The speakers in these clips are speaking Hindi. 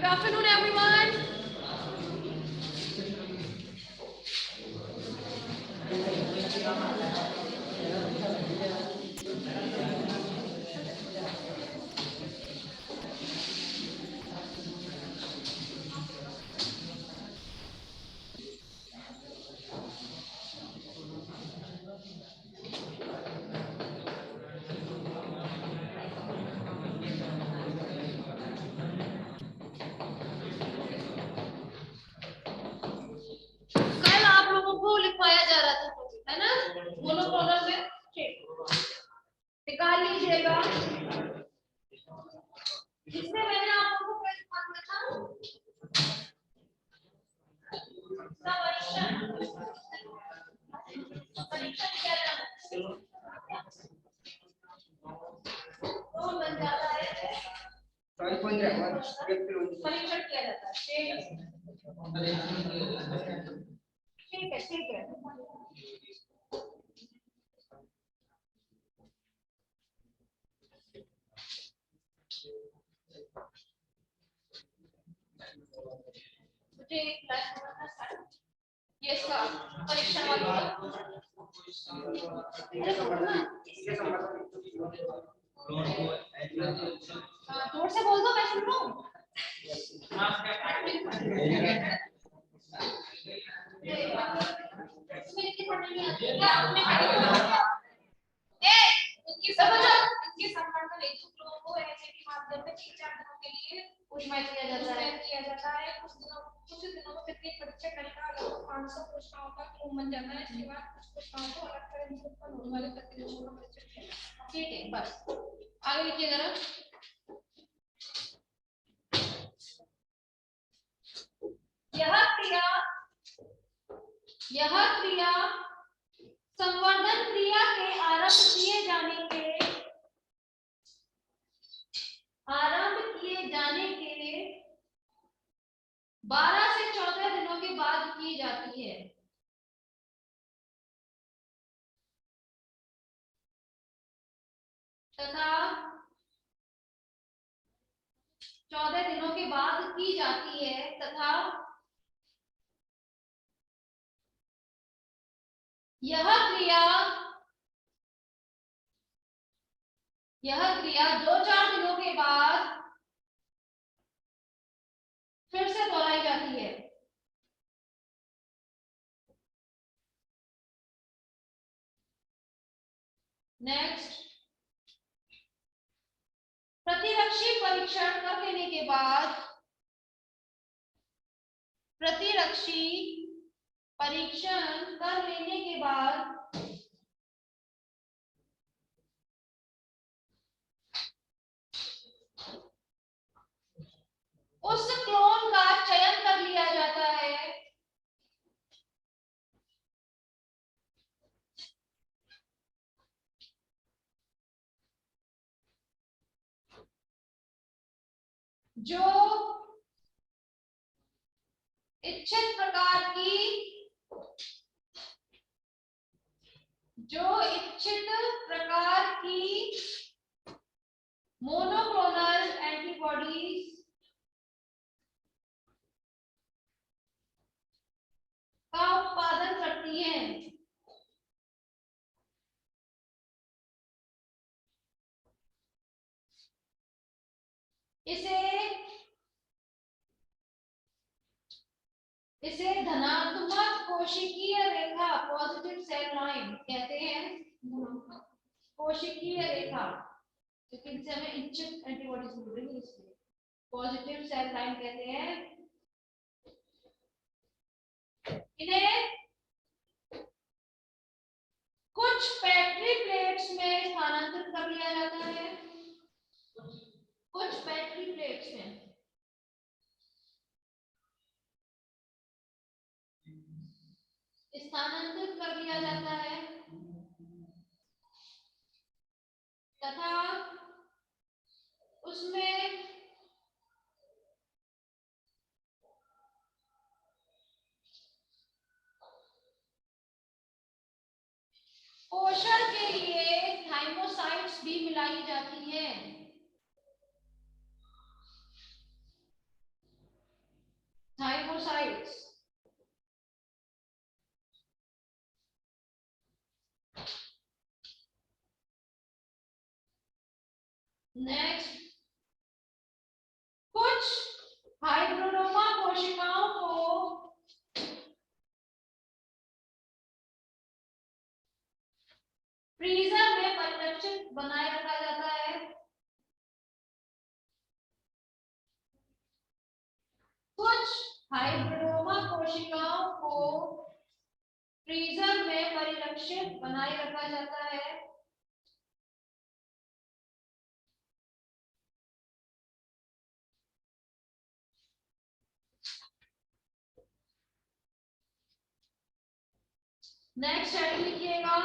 Good afternoon, everyone. कल आप लोगों को लिखवाया जा रहा था, है ना? मोनोक्रोनल में निकाल लीजिएगा। इसमें मैंने आप लोगों को लिखवाना था परीक्षण किया जाता है, तो बन जाता है परीक्षण किया जाता है। ठीक है, ठीक है। मुझे एक क्लास करना स्टार्ट, ये इसका परीक्षण वाला। जोर से बोल दो, मैं सुन रहा हूँ। इनके संवर्धन इच्छुक लोगों को ऐसे के माध्यम में 3-4 दिनों के लिए ऊष्मायित किया जाता है। कुछ दिनों में प्रत्येक परीक्षा कल का लगभग 500 प्रश्नों का क्रम बन जाता है। इसके बाद कुछ प्रश्नों को अलग तरह से उत्पन्न होने वाले प्रतिरोधों का परीक्षण किया जाता है। ठीक है, बस आगे लिखिए जरा। यह क्रिया संवर्धन क्रिया के आरंभ किए जाने के 12 से 14 दिनों के बाद की जाती है। तथा 14 दिनों के बाद की जाती है तथा यह क्रिया 2-4 दिनों के बाद फिर से दोहराई जाती है। नेक्स्ट, प्रतिरक्षी परीक्षण कर लेने के बाद उस क्लोन का चयन कर लिया जाता है जो इच्छित प्रकार की मोनोक्लोनल एंटीबॉडीज का उत्पादन करती है। इसे धनात्मक कोशिकीय रेखा पॉजिटिव सेल लाइन कहते हैं। कोशिकीय रेखा, लेकिन से हमें इच्छित एंटीबॉडीज मिल रही है, इसलिए पॉजिटिव सेल लाइन कहते हैं। इन्हें कुछ पेट्री प्लेट्स में स्थानांतरित कर लिया जाता है। कुछ पेट्री प्लेट्स में स्थानांतरित कर दिया जाता है तथा उसमें पोषण के लिए थाइमोसाइट्स भी मिलाई जाती हैं। थाइमोसाइट्स। नेक्स्ट, कुछ हाइब्रिडोमा कोशिकाओं को फ्रीजर में परिरक्षित बनाए रखा जाता है। कुछ हाइब्रिडोमा कोशिकाओं को फ्रीजर में परिरक्षित बनाए रखा जाता है। नेक्स्ट हेडिंग लिखिएगा,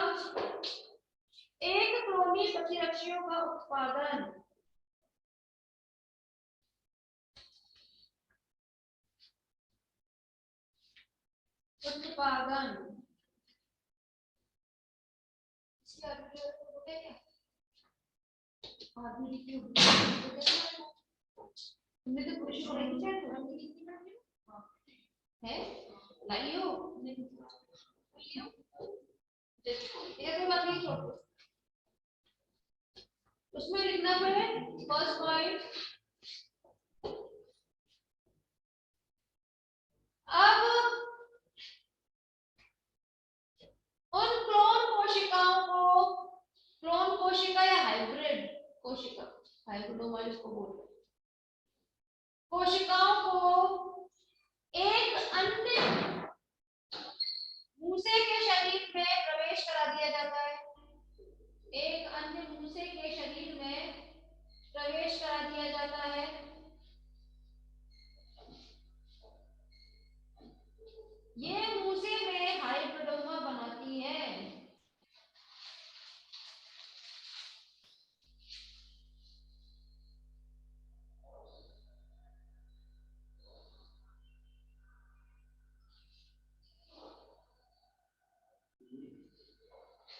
एक क्रोमी प्रतिरक्षियों का उत्पादन। उत्पादन है लाइयो ये तो बात नहीं छोड़ो, उसमें लिखना पड़े फर्स्ट पॉइंट। अब उन क्लोन कोशिकाओं को, क्लोन कोशिका या हाइब्रिड कोशिका, हाइब्रिडोमा जिसको बोलते हैं, कोशिकाओं को एक अन्य मूसे के शरीर में प्रवेश करा दिया जाता है। एक अन्य मूसे के शरीर में प्रवेश करा दिया जाता है। ये मूसे में हाइब्रिडोमा बनाती है।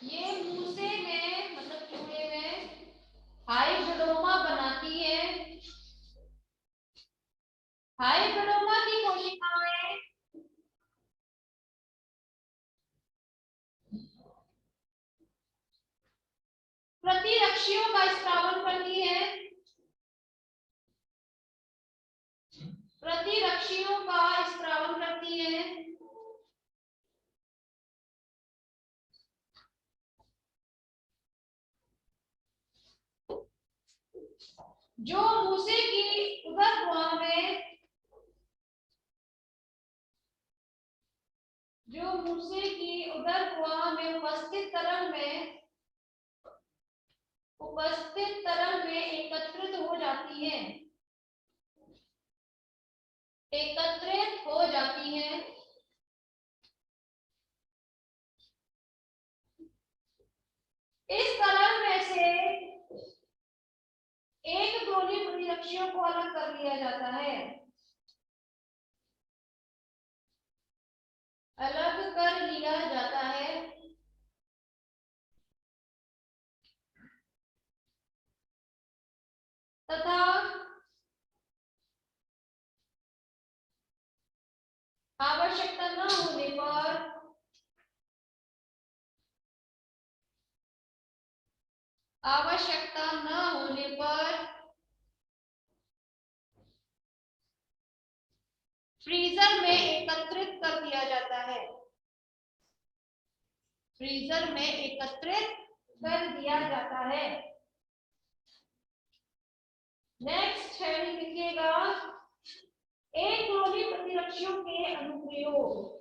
ये मूसे में मतलब चूहे में हाइब्रिडोमा बनाती है। हाइब्रिडोमा की कोशिकाएं प्रतिरक्षियों का स्त्रावन करती है। प्रतिरक्षियों का स्त्रावन करती है। जो मूसे की उदर गुहा में, जो मूसे की उदर गुहा में उपस्थित तरल में, उपस्थित तरल में एकत्रित हो जाती है, एकत्रित हो जाती है। इस तरल में से एक क्रोनी प्रतिरक्षियों को अलग कर लिया जाता है, अलग कर लिया जाता है। तथा आवश्यकता न होने पर, आवश्यकता न होने पर फ्रीजर में एकत्रित कर दिया जाता है, फ्रीजर में एकत्रित कर दिया जाता है। नेक्स्ट हेडिंग लिखिएगा, एक क्रोनी प्रतिरक्षियों के अनुप्रयोग।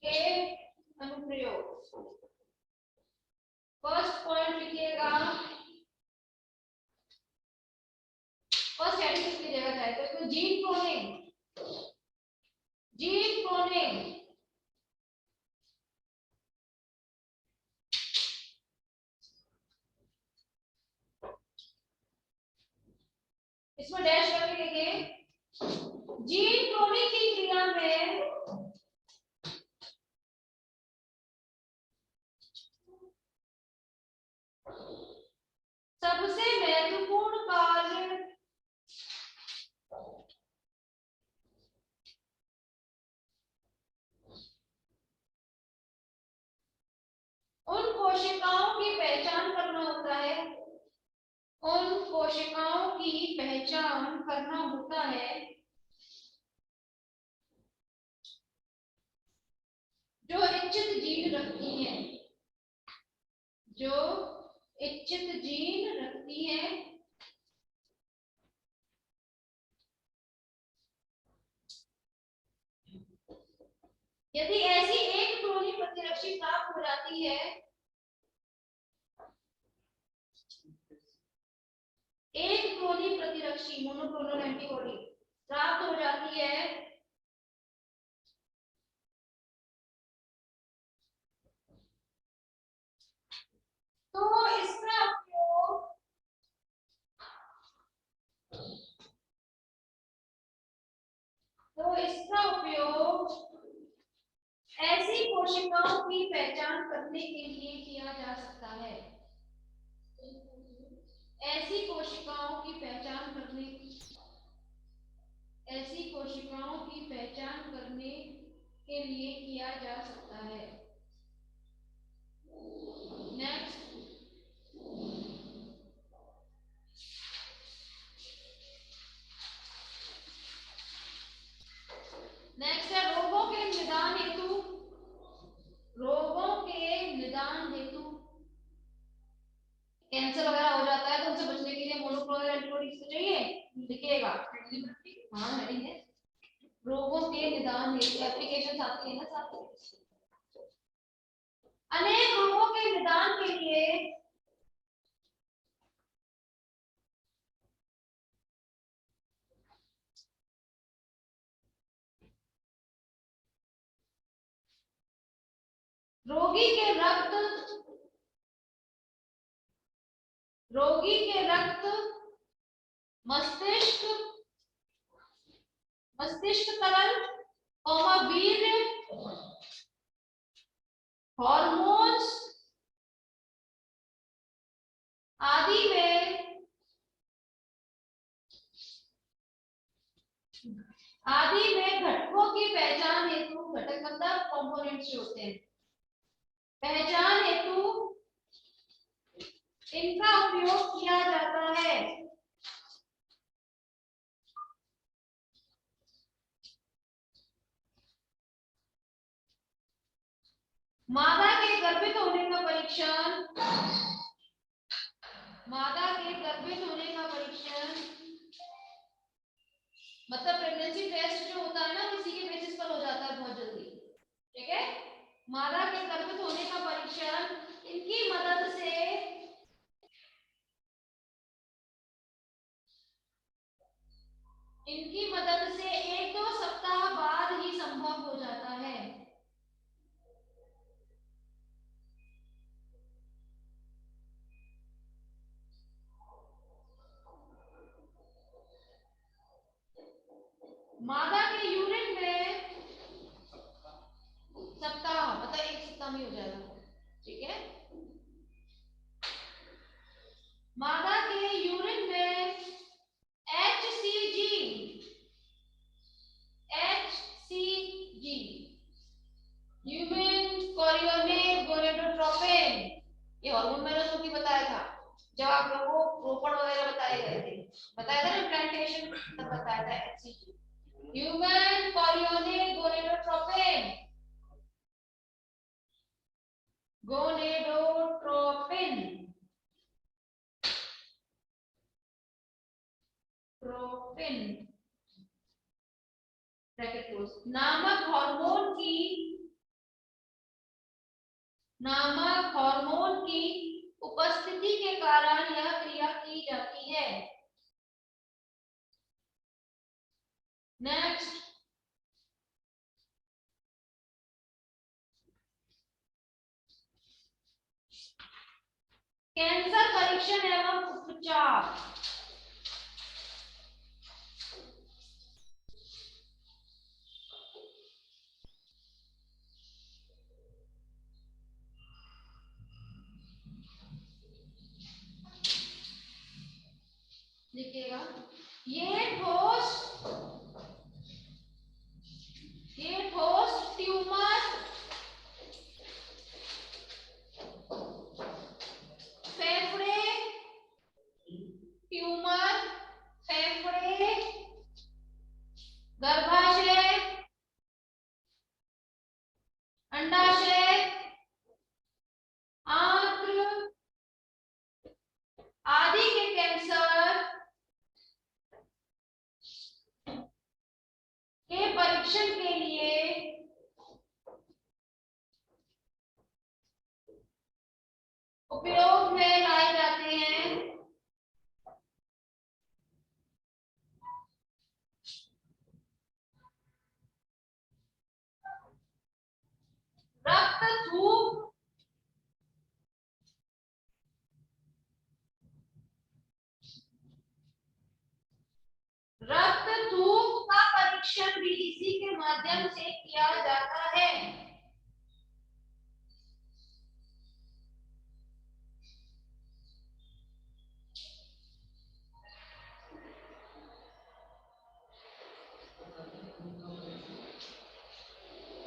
के अनुप्रयोग, फर्स्ट पॉइंट लिखिएगा, फर्स्ट हेडिंग लिख लीजिएगा चाहे तो इसमें जीन क्लोनिंग, जीन क्लोनिंग। इसमें डैश करके लिखें, जीन क्लोनिंग की क्रिया में उन कोशिकाओं की पहचान करना होता है जो इच्छित जीन रखती है, जो इच्छित जीन रखती है यदि ऐसी एक टोली प्रतिरक्षी प्राप्त हो जाती है, एक टोली प्रतिरक्षी मोनोक्लोनल एंटीबॉडी प्राप्त हो जाती है, तो इसका उपयोग ऐसी कोशिकाओं की पहचान करने के लिए किया जा सकता है, ऐसी कोशिकाओं की पहचान करने के लिए किया जा सकता है। नेक्स्ट, है रोगों के निदान हेतु कैंसर वगैरह हो जाता है तो उनसे बचने के लिए मोनोक्लोनल एंटीबॉडीज तो चाहिए, लिखिएगा। हाँ हेडिंग है, रोगों के निदान हेतु एप्लीकेशन आती है ना साथ में। अनेक रोगों के निदान के लिए रोगी के रक्त मस्तिष्क तरल वीर्य हॉर्मोन्स आदि में घटकों की पहचान हेतु, घटक मतलब कंपोनेंट्स जो होते हैं, पहचान हेतु इनका उपयोग किया जाता है। मादा के गर्भित होने का परीक्षण, मतलब प्रेगनेंसी टेस्ट जो होता है ना किसी के बेसिस पर हो जाता है बहुत जल्दी, ठीक है। मादा के गर्भित होने का परीक्षण इनकी मदद से एक दो सप्ताह बाद ही संभव हो जाता है। मादा के यूरिन में सप्ताह मतलब एक सप्ताह में हो जाएगा, ठीक है। मादा के यूरिन में HCG ह्यूमन कोरियोनेट गोनेडोट्रोपिन, ये हार्मोन मैंने तो बताया था जब आप लोगों को रोपण वगैरह बताए गए थे, बताया था ना प्लांटेशन तब बताया था। HCG ह्यूमन कोरियोनेट गोनेडोट्रोपिन, नामक हार्मोन की उपस्थिति के कारण यह क्रिया की जाती है। नेक्स्ट, कैंसर परीक्षण एवं उपचार। लिखिएगा, ये ठोस ट्यूमर फेफड़े अंडाशय, आंत्र आदि के कैंसर के परीक्षण के लिए उपयोग में लाए जाते हैं। रक्त थूक, रक्त थूक का परीक्षण भी इसी के माध्यम से किया जाता है।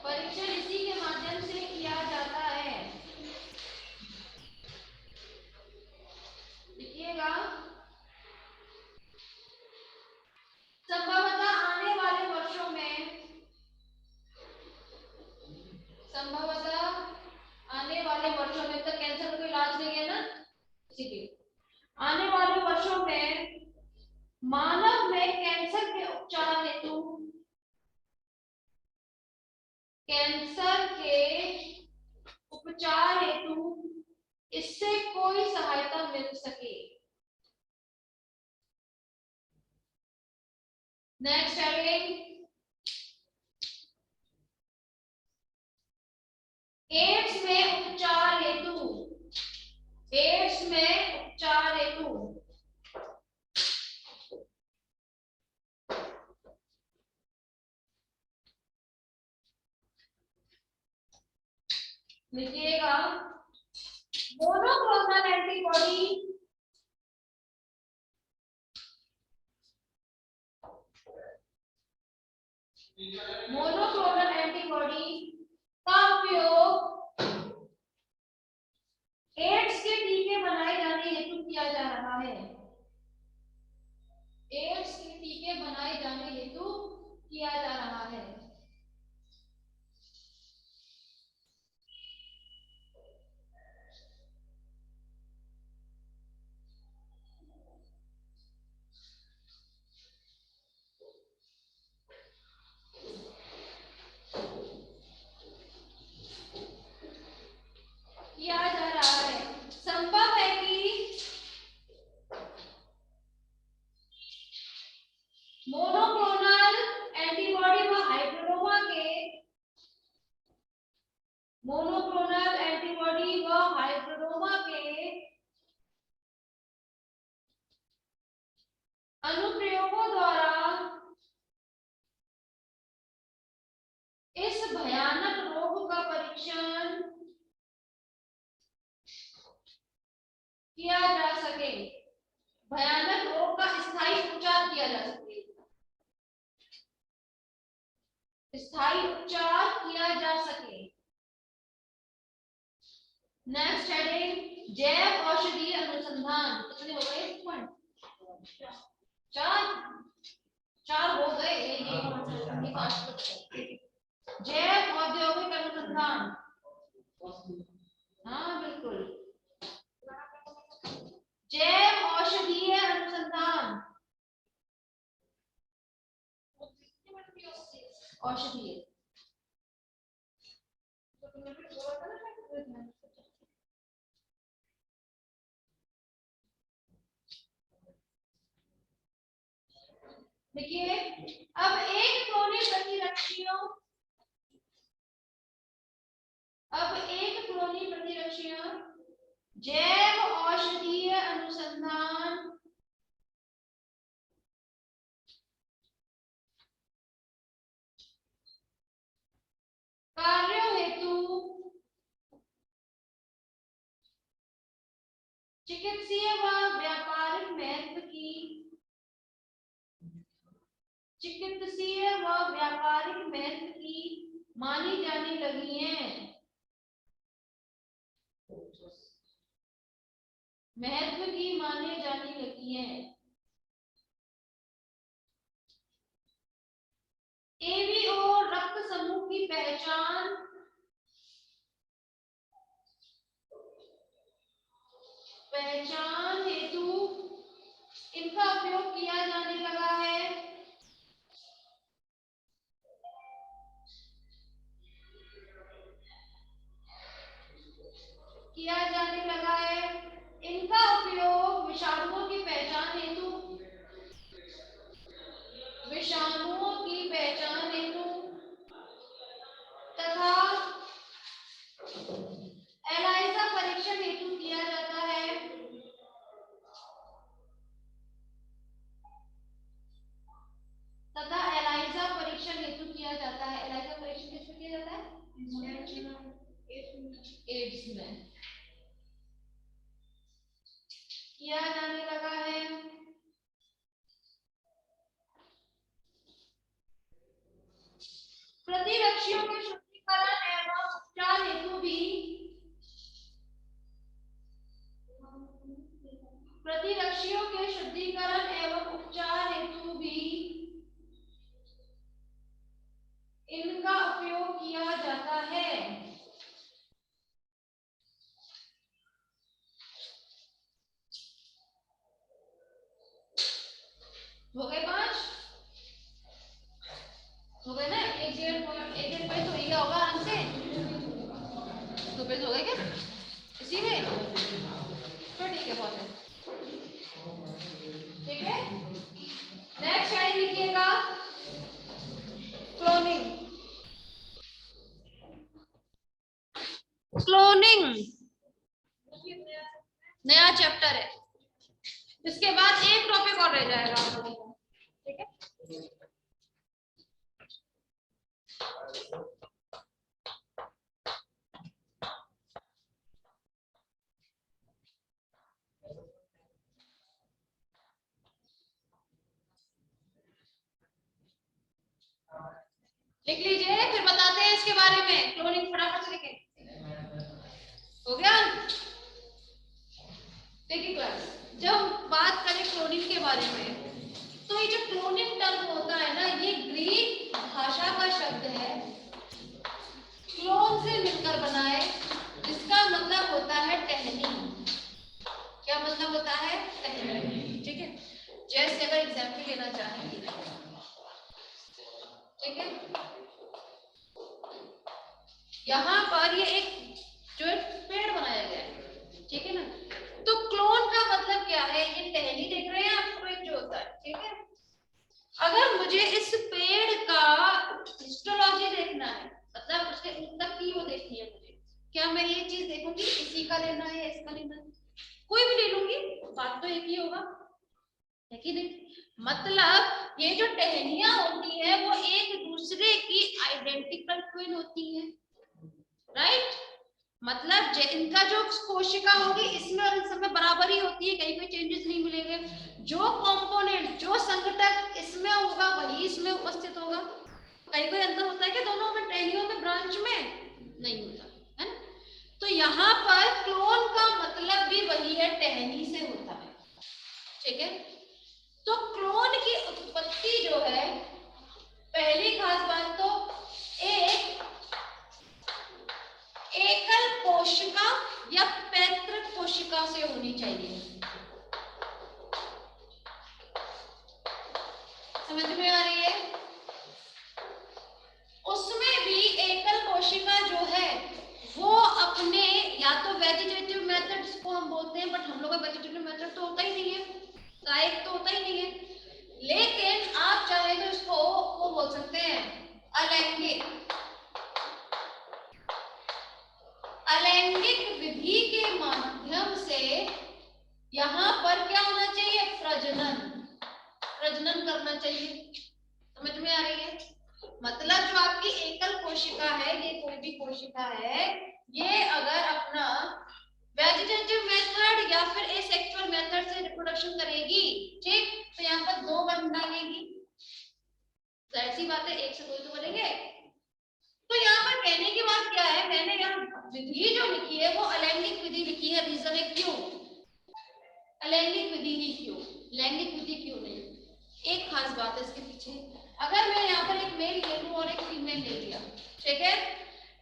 परीक्षण इसी के माध्यम से किया जाता है। देखिएगा, संभवतः आने वाले वर्षों में, तो कैंसर का कोई इलाज नहीं है ना, इसीलिए आने वाले वर्षों में मानव में कैंसर के उपचार हेतु, इससे कोई सहायता मिल सके। नेक्स्ट हेडिंग, एड्स में उपचार हेतु, एड्स में उपचार हेतु लिखिएगा, मोनोक्लोनल एंटीबॉडी, मोनोक्लोनल एंटीबॉडी का उपयोग एड्स के टीके बनाए जाने हेतु किया जा रहा है। एड्स के टीके बनाए जाने हेतु किया जा रहा है। किया जा रहा है। संभव है कि मोनोक्लोनल एंटीबॉडी व हाइब्रिडोमा के, मोनोक्लोनल एंटीबॉडी व हाइब्रिडोमा के अनुप्रयोगों द्वारा इस भयानक रोग का परीक्षण किया जा सके, भयानक रोग का स्थायी उपचार किया जा सके, स्थायी उपचार किया जा सके। नेक्स्ट हेडिंग, जैव औषधीय अनुसंधान। कितने हो गए पॉइंट? चार हो गए। जैव औद्योगिक अनुसंधान, हाँ बिल्कुल, जैव औषधीय अनुसंधान, औषधीय, देखिए, अब एक क्लोनी प्रतिरक्षियों जैव औषधीय अनुसंधान कार्यों हेतु चिकित्सीय व व्यापारिक महत्व की, चिकित्सीय व व्यापारिक महत्व की मानी जाने लगी हैं, महत्व की माने जाने लगी हैं। एवीओ रक्त समूह की पहचान पहचान हेतु इनका उपयोग किया जाने लगा है। इनका उपयोग विषाणुओं की पहचान हेतु तथा एलाइजा परीक्षण हेतु किया जाता है। एलाइजा परीक्षण किसमें किया जाता है? एड्स में किया जाने लगा है। प्रतिरक्षियों के शुद्धिकरण एवं उपचार हेतु भी इनका उपयोग किया जाता है। हो गए 5? हो गए ना? एक डेढ़ पेज हो गया होगा आराम से। 2 पेज हो गए क्या इसी में? तो ठीक है, बहुत है। ठीक है, नेक्स्ट लाइन लिखिएगा क्लोनिंग। नया चैप्टर है, इसके बाद एक टॉपिक और रह जाएगा आप लोगों को। ठीक है, लिख लीजिए, फिर बताते हैं इसके बारे में। क्लोनिंग फटाफट से लिखें। हो गया? देखिए क्लास, जब बात करें क्लोनिंग के बारे में, तो ये जो क्लोनिंग टर्म होता है ना, ये ग्रीक भाषा का शब्द है, क्लोन से मिलकर बना है, जिसका मतलब होता है टहनी। क्या मतलब होता है? टहनी। ठीक है, जैसे अगर एग्जाम्पल लेना चाहें, ठीक है, यहाँ पर ये एक जो पेड़ बनाया गया है, ठीक है ना, तो क्लोन का मतलब क्या है? ये टहनी देख रहे हैं आपको, एक जो होता है, ठीक है, अगर मुझे इस पेड़ का हिस्टोलॉजी देखना है, मतलब उसके तक की वो देखनी है मुझे, क्या मैं ये चीज देखूंगी इसी का लेना है या इसका लेना है? कोई भी ले लूंगी, बात तो एक ही होगा, है कि नहीं? मतलब ये जो टहनियां होती है वो एक दूसरे की आइडेंटिकल ट्विन होती है, राइट? मतलब इनका जो कोशिका होगी इसमें और इन सब में बराबर ही होती है, कहीं कोई चेंजेस नहीं मिलेंगे। जो कंपोनेंट, जो संघटक इसमें होगा वही इसमें उपस्थित होगा। कहीं कोई अंतर होता है क्या दोनों में, टहनियों में, ब्रांच में? नहीं होता है ना? तो यहाँ पर क्लोन का मतलब भी वही है, टहनी से होता है। ठीक है, तो क्लोन की उत्पत्ति जो है, पहली खास बात तो एक एकल कोशिका या पैतृक कोशिका से होनी चाहिए। समझ में आ रही है? उसमें भी एकल कोशिका जो है वो अपने, या तो वेजिटेटिव मेथड जिसको हम बोलते हैं, बट हम लोग का वेजिटेटिव मेथड तो होता ही नहीं है, कायिक तो होता ही नहीं है, लेकिन आप चाहे तो इसको वो बोल सकते हैं अलैंगिक विधि के माध्यम से यहाँ पर क्या होना चाहिए? प्रजनन करना चाहिए। समझ में आ रही है? मतलब जो आपकी एकल कोशिका है, ये कोई भी कोशिका है, ये अगर अपना वेजिटेटिव मेथड या फिर एसेक्सुअल मेथड से रिप्रोडक्शन करेगी, ठीक, तो यहाँ पर 2 गर्भ डालेगी, जाहिर सी बात है, एक से 2 तो बनेंगे। तो यहाँ पर कहने की बात क्या है, मैंने यहाँ विधि जो लिखी है वो अलैंगिक विधि लिखी है। रीजन है क्यों अलैंगिक विधि ही, क्यों लैंगिक विधि क्यों नहीं? एक खास बात है इसके पीछे। अगर मैं यहाँ पर एक मेल ले लूं और एक फीमेल ले लिया, ठीक है,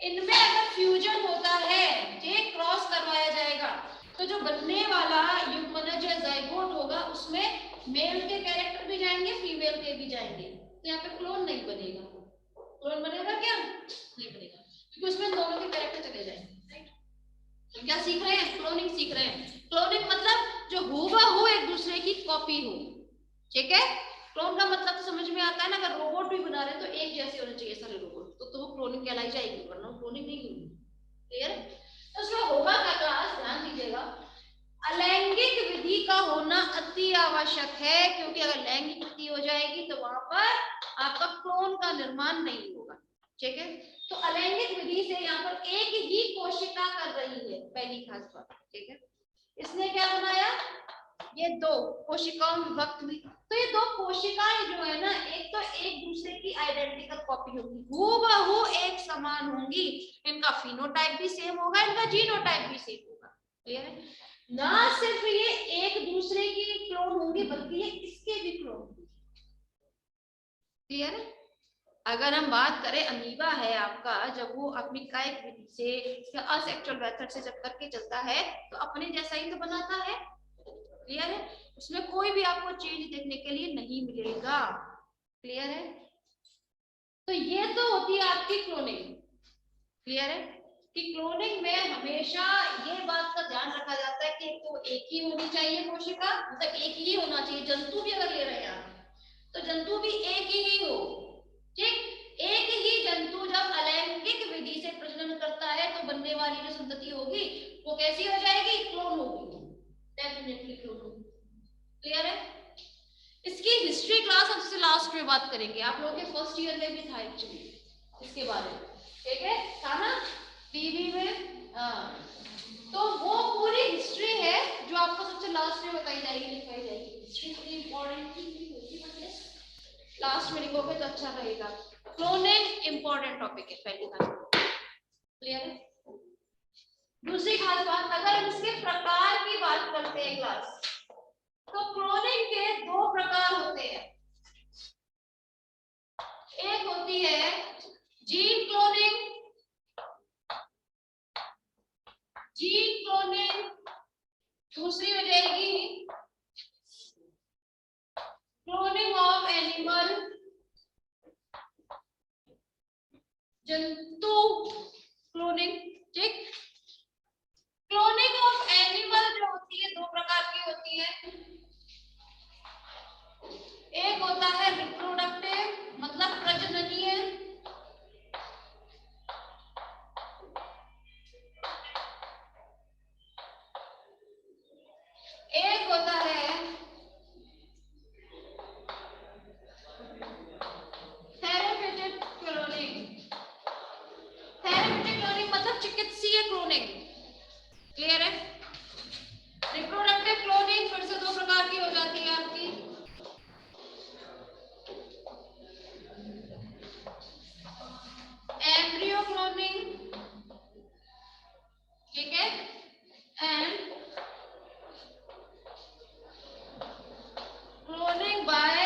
इनमें अगर फ्यूजन होता है, ठीक, क्रॉस करवाया जाएगा, तो जो बनने वाला सीख रहे हैं? क्लोनिंग सीख रहे हैं। क्लोनिंग मतलब जो हूबहू एक दूसरे की कॉपी हो, ठीक है। क्लोन का मतलब तो समझ में आता है ना, अगर रोबोट भी बना रहे हैं तो एक जैसे होने चाहिए सारे रोबोट, तो वो क्लोनिंग कहलाई जाएगी, वरना क्लोनिंग नहीं होगी। क्लियर? तो उसमें होगा क्या क्लास, ध्यान दीजिएगा, अलैंगिक विधि का होना अति आवश्यक है, क्योंकि अगर लैंगिक विधि हो जाएगी तो वहां पर आपका क्लोन का निर्माण नहीं होगा, ठीक है। तो अलैंगिक विधि से यहाँ पर एक ही कोशिका कर रही है, पहली खास बात, ठीक है। इसने क्या बनाया, ये दो कोशिकाओं में विभक्त हुई, तो ये दो कोशिकाएं जो है ना, एक तो एक दूसरे की आइडेंटिकल कॉपी होगी, हूबहू एक समान होंगी, इनका फिनोटाइप भी सेम होगा, इनका जीनोटाइप भी सेम होगा। क्लियर है? ना सिर्फ ये एक दूसरे की क्लोन होंगी, बल्कि ये इसके भी क्लोन होंगी। क्लियर है? अगर हम बात करें अमीबा है आपका, जब वो अपनी कायिक विधि से असेक्सुअल मेथड से जब करके चलता है तो अपने जैसा ही तो बनाता है। क्लियर है? उसमें कोई भी आपको चेंज देखने के लिए नहीं मिलेगा। क्लियर है? तो ये तो होती है आपकी क्लोनिंग। क्लियर है कि क्लोनिंग में हमेशा ये बात का ध्यान रखा जाता है कि तो एक ही होनी चाहिए कोशिका, मतलब एक ही होना चाहिए। जंतु भी अगर ले रहे हैं आप तो जंतु भी एक ही हो, ठीक। एक ही जंतु जब अलैंगिक विधि से प्रजनन करता है तो बनने वाली जो संतति होगी वो कैसी हो जाएगी, क्लोन होगी, डेफिनेटली क्लोन होगी। क्लियर है? इसकी हिस्ट्री क्लास हम सबसे लास्ट में बात करेंगे, आप लोगों के फर्स्ट ईयर में भी था एक्चुअली इसके बारे में, ठीक है, था ना बीबी में। तो वो पूरी हिस्ट्री है जो आपको सबसे लास्ट में बताई जाएगी, लिखवाई जाएगी। हिस्ट्री इतनी इंपॉर्टेंट नहीं होती, बट लास्ट में लिखोगे तो अच्छा रहेगा। क्लोनिंग इंपॉर्टेंट टॉपिक है पहली बात। क्लियर है? दूसरी खास बात, अगर हम इसके प्रकार की बात करते हैं क्लास, तो क्लोनिंग के दो प्रकार होते हैं। एक होती है जीन क्लोनिंग, जीन क्लोनिंग, दूसरी हो जाएगी क्लोनिंग ऑफ एनिमल, जंतु क्लोनिंग, ठीक। क्लोनिंग ऑफ एनिमल जो होती है दो प्रकार की होती है। एक होता है रिप्रोडक्टिव, मतलब प्रजननीय, एक होता है थेरेप्यूटिक क्लोनिंग। थेरेप्यूटिक क्लोनिंग मतलब चिकित्सीय क्लोनिंग। क्लियर है? रिप्रोडक्टिव क्लोनिंग फिर से दो प्रकार की हो जाती है आपकी, एम्ब्रियो क्लोनिंग, ठीक है, and cloning bye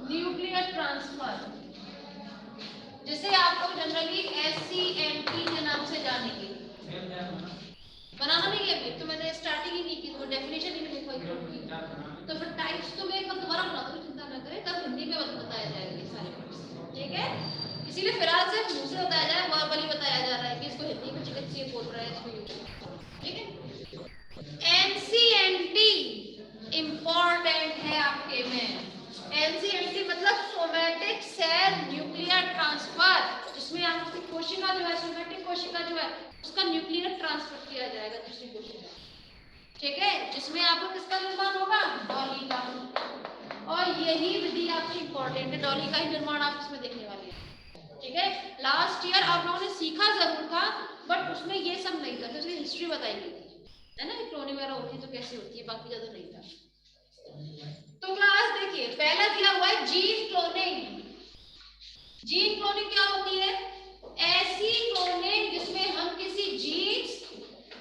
nuclear transfer, जिसे आप लोग जनरली SCNT के नाम से जानेंगे। बनाना नहीं है अभी तो, मैंने स्टार्टिंग ही नहीं की, तो डेफिनेशन ही नहीं लिखवाई, तो फिर टाइप्स तो मैं एक बार दोबारा बना दूंगी, चिंता न करें, तब हिंदी में बताया जाएगा ये सारे वर्ड्स, ठीक है। इसीलिए फिलहाल सिर्फ मुंह से बताया जाए, वर्बली बताया जा रहा है कि इसको हिंदी में चिकित्सीय बोल रहा है, इसको, ठीक है। NCNT इंपॉर्टेंट है आपके में। NCNT मतलब सोमैटिक सेल न्यूक्लियर ट्रांसफर, जिसमें आपकी कोशिका जो है, सोमैटिक कोशिका जो है, उसका न्यूक्लियर ट्रांसफर किया जाएगा दूसरी कोशिका, ठीक है, जिसमें आपको किसका निर्माण होगा, डॉली का। और यही विधि आपकी इंपॉर्टेंट है, डॉली का ही निर्माण आप इसमें देखने वाले हैं, ठीक है। लास्ट ईयर आप लोगों ने सीखा जरूर था, बट उसमें ये सब नहीं था, उसकी हिस्ट्री बताई गई थी, है ना, क्लोनिंग वगैरह होती है तो कैसे होती है, बाकी ज्यादा नहीं था। तो क्लास देखिए, पहला दिया हुआ है जीन क्लोनिंग। जीन क्लोनिंग क्या होती है, ऐसी क्लोनिंग जिसमें हम किसी जीन्स,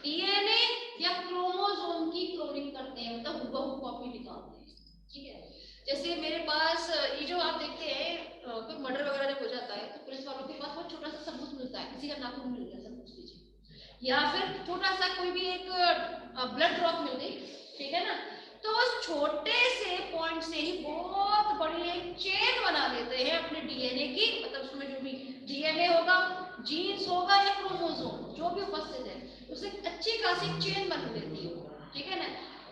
DNA या क्रोमोसोम की क्लोनिंग करते हैं, मतलब हुबहू कॉपी निकालते हैं, ठीक है। जैसे मेरे पास ये जो आप देखते हैं कोई मर्डर वगैरह जब हो जाता है तो पुलिस वालों के पास बहुत छोटा सा सबूत मिलता है, किसी का नाखून मिल गया सबूत लीजिए, या फिर छोटा सा कोई भी एक ब्लड ड्रॉप मिल गई, ठीक है ना, तो उस छोटे से पॉइंट से ही बहुत बड़ी एक चेन बना लेते हैं अपने DNA की, मतलब उसमें जो भी DNA होगा जीन्स होगा या क्रोमोसोम जो भी उपस्थित है उसे अच्छी खासी चेन बन देती है, ठीक है ना।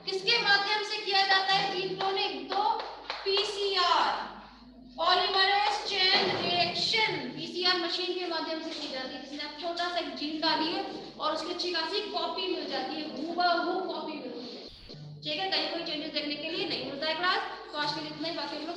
किसके माध्यम से किया जाता है जीन क्लोनिंग? तो PCR, polymerase chain reaction, PCR machine के माध्यम से की जाती है, जिसमें आप छोटा सा एक जीन डालिए और उसकी अच्छी खासी कॉपी मिल जाती है, हूबहू कॉपी मिलती है, ठीक है। कहीं कोई चेंजेस देखने के लिए नहीं मिलता है क्लास, तो आज के लिए इतना ही, बाकी हम लोग